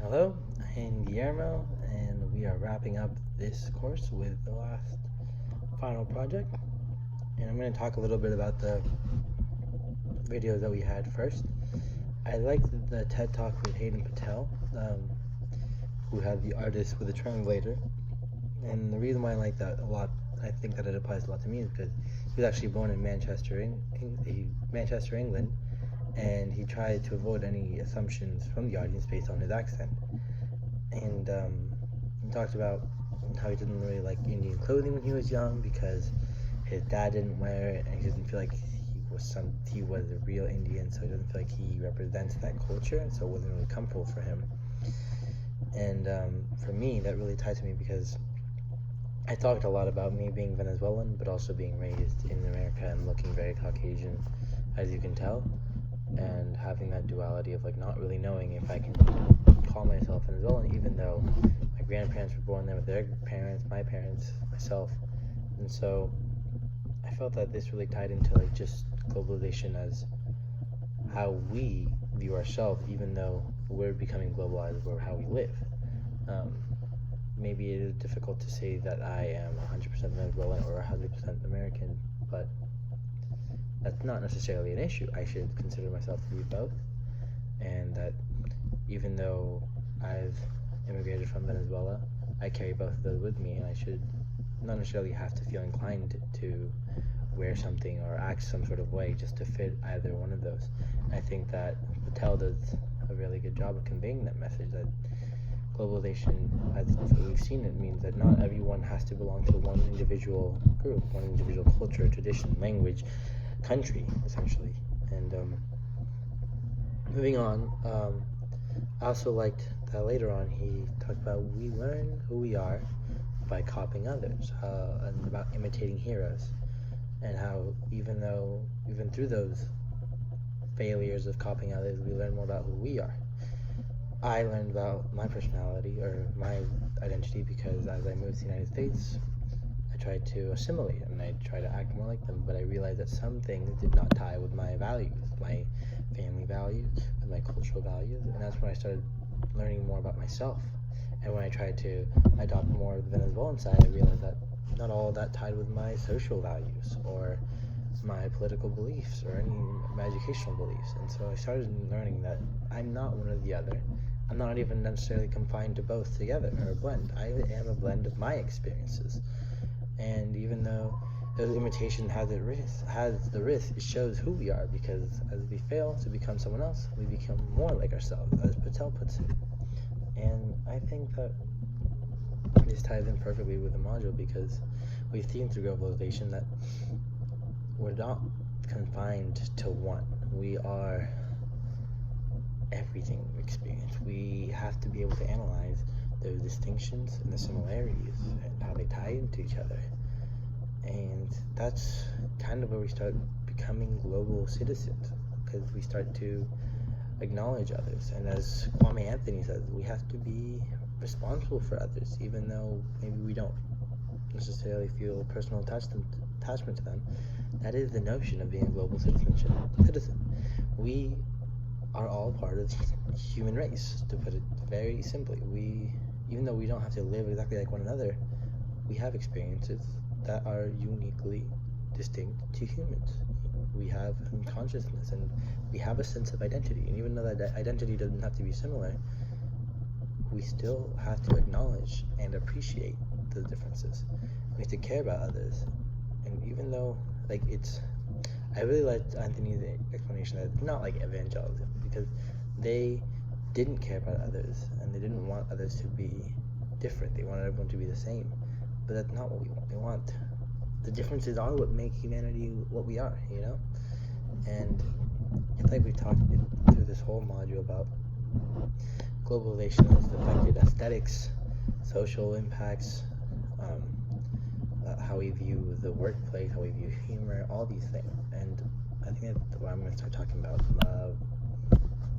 Hello, I'm Guillermo, and we are wrapping up this course with the last final project. And I'm going to talk a little bit about the videos that we had first. I liked the TED Talk with Hayden Patel, who had the artist with a translator. And the reason why I like that a lot, I think that it applies a lot to me, is because he was actually born in Manchester, England, and he tried to avoid any assumptions from the audience based on his accent. And he talked about how he didn't really like Indian clothing when he was young because his dad didn't wear it, and he didn't feel like he was a real Indian, so he doesn't feel like he represents that culture, so it wasn't really comfortable for him. And for me, that really tied to me because I talked a lot about me being Venezuelan, but also being raised in America and looking very Caucasian, as you can tell, and having that duality of like not really knowing if I can call myself Venezuelan, even though my grandparents were born there with their parents, my parents, myself. And so I felt that this really tied into like just globalization as how we view ourselves, even though we're becoming globalized or how we live. Maybe it is difficult to say that I am 100% Venezuelan or 100% American, but that's not necessarily an issue. I should consider myself to be both, and that even though I've immigrated from Venezuela, I carry both of those with me, and I should not necessarily have to feel inclined to wear something or act some sort of way just to fit either one of those. And I think that Patel does a really good job of conveying that message, that globalization, as we've seen it, means that not everyone has to belong to one individual group, one individual culture, tradition, language, country, essentially. And moving on, I also liked that later on he talked about we learn who we are by copying others, and about imitating heroes, and how even through those failures of copying others, we learn more about who we are. I learned about my personality or my identity because as I moved to the United States, I tried to assimilate and I tried to act more like them, but I realized that some things did not tie with my values, my family values, with my cultural values, and that's when I started learning more about myself. And when I tried to adopt more of the Venezuelan side, I realized that not all of that tied with my social values or my political beliefs or any my educational beliefs. And so I started learning that I'm not one or the other. I'm not even necessarily confined to both together or a blend. I am a blend of my experiences. And even though the imitation has the risk, it shows who we are, because as we fail to become someone else, we become more like ourselves, as Patel puts it. And I think that this ties in perfectly with the module, because we've seen through globalization that we're not confined to one. We are everything we experience. We have to be able to analyze those distinctions and the similarities and how they tie into each other. And that's kind of where we start becoming global citizens, because we start to acknowledge others. And as Kwame Anthony says, we have to be responsible for others, even though maybe we don't necessarily feel personal attachment to them. That is the notion of being a global citizen. We are all part of the human race, to put it very simply. Even though we don't have to live exactly like one another, we have experiences that are uniquely distinct to humans. We have consciousness and we have a sense of identity, and even though that identity doesn't have to be similar, we still have to acknowledge and appreciate the differences. We have to care about others. And even though I really liked Anthony's explanation that it's not like evangelism, because they didn't care about others and they didn't want others to be different. They wanted everyone to be the same. But that's not what we want. We want the differences are what make humanity what we are, you know? And it's like we talked through this whole module about globalization has affected aesthetics, social impacts, how we view the workplace, how we view humor, all these things. And I think that's what I'm going to start talking about,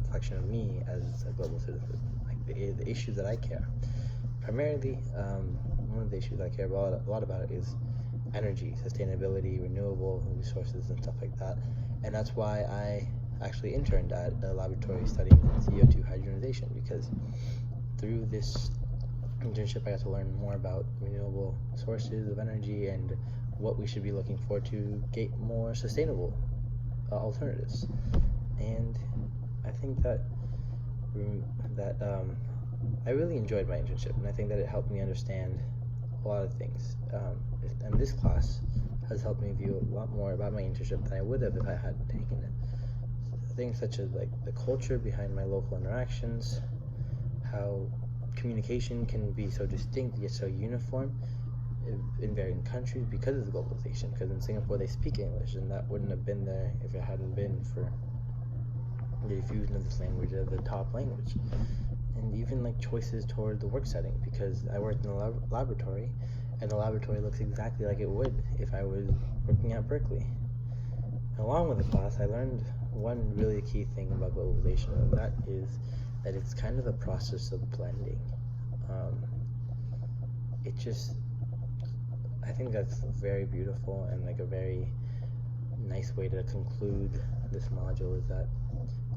reflection of me as a global citizen, like the issues that I care. Primarily, one of the issues I care about a lot about is energy, sustainability, renewable resources, and stuff like that. And that's why I actually interned at a laboratory studying CO2 hydrogenization, because through this internship, I got to learn more about renewable sources of energy and what we should be looking for to get more sustainable alternatives. And I think that I really enjoyed my internship, and I think that it helped me understand a lot of things. And this class has helped me view a lot more about my internship than I would have if I hadn't taken it. Things such as like the culture behind my local interactions, how communication can be so distinct yet so uniform in varying countries because of the globalization. Because in Singapore they speak English, and that wouldn't have been there if it hadn't been for the diffusion of this language as the top language. And even like choices toward the work setting, because I worked in a laboratory, and the laboratory looks exactly like it would if I was working at Berkeley. Along with the class, I learned one really key thing about globalization, and that is that it's kind of a process of blending. I think that's very beautiful, and like a very nice way to conclude this module is that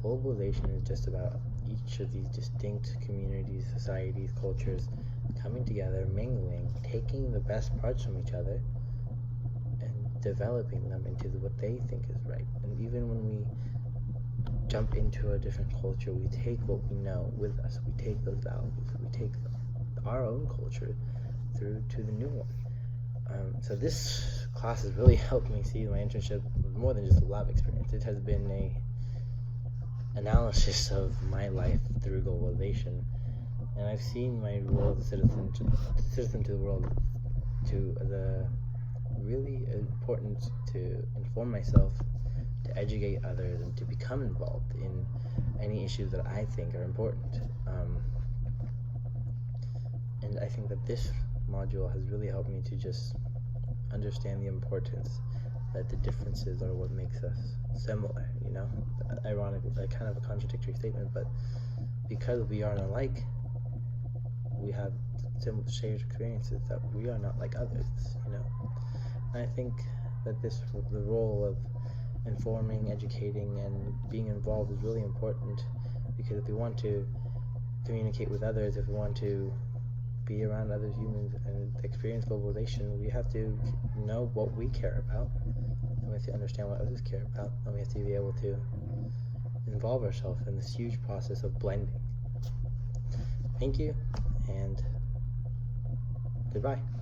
globalization is just about each of these distinct communities, societies, cultures coming together, mingling, taking the best parts from each other and developing them into what they think is right. And even when we jump into a different culture, we take what we know with us. We take those values. We take our own culture through to the new one. So this class has really helped me see my internship more than just a lab experience. It has been a analysis of my life through globalization, and I've seen my role as a citizen to the world to the really important to inform myself, to educate others, and to become involved in any issues that I think are important. And I think that this module has really helped me to just understand the importance that the differences are what makes us similar, you know? Ironically, like kind of a contradictory statement, but because we aren't alike, we have similar shared experiences that we are not like others, you know? And I think that the role of informing, educating, and being involved is really important, because if we want to communicate with others, if we want to be around other humans and experience globalization, we have to know what we care about, and we have to understand what others care about, and we have to be able to involve ourselves in this huge process of blending. Thank you, and goodbye.